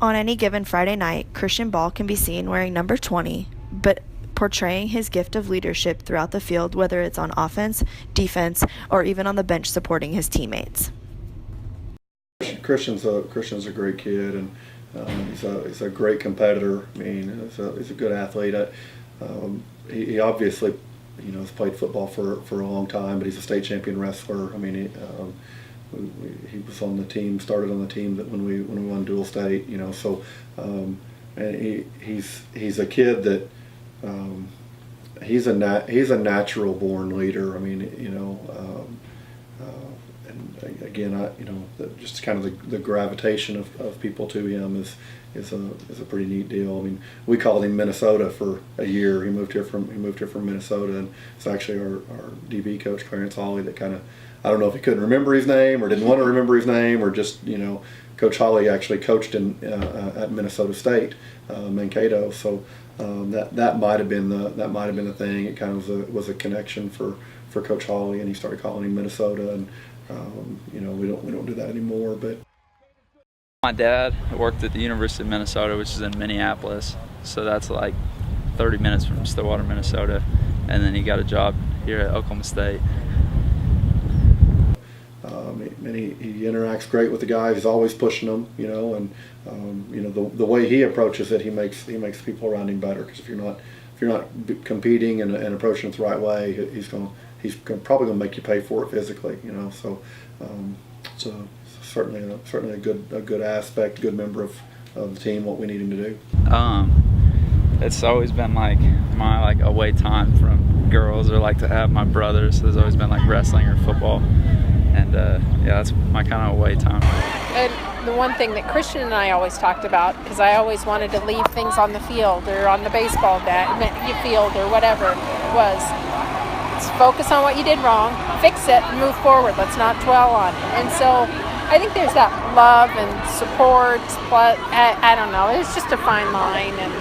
On any given Friday night, Christian Bahl can be seen wearing number 20, but portraying his gift of leadership throughout the field, whether it's on offense, defense, or even on the bench supporting his teammates. Christian's a great kid, and he's a great competitor. I mean, he's a good athlete. He obviously, has played football for a long time, but he's a state champion wrestler. I mean, he was on the team, started on the team that when we won dual state. So and he's a kid that he's a natural born leader. I mean, and again, just kind of the gravitation of people to him is a pretty neat deal. I mean, we called him Minnesota for a year. He moved here from Minnesota, and it's actually our DB coach Clarence Hawley that kind of, I don't know if he couldn't remember his name or didn't want to remember his name, or just Coach Hawley actually coached at Minnesota State, Mankato. So that might have been the thing. It kind of was a connection for Coach Hawley, and he started calling him Minnesota. And we don't do that anymore. But my dad worked at the University of Minnesota, which is in Minneapolis, so that's like 30 minutes from Stillwater, Minnesota, and then he got a job here at Oklahoma State. And he interacts great with the guys. He's always pushing them, and the way he approaches it, he makes people around him better. Because if you're not competing and approaching it the right way, he's probably going to make you pay for it physically, So certainly a good aspect, good member of the team. What we need him to do. It's always been like my away time from girls, or to have my brothers. So there's always been wrestling or football. And that's my kind of away time. And the one thing that Christian and I always talked about, because I always wanted to leave things on the field or on the baseball field or whatever, was let's focus on what you did wrong, fix it, and move forward. Let's not dwell on it. And so I think there's that love and support, but I don't know, it's just a fine line. And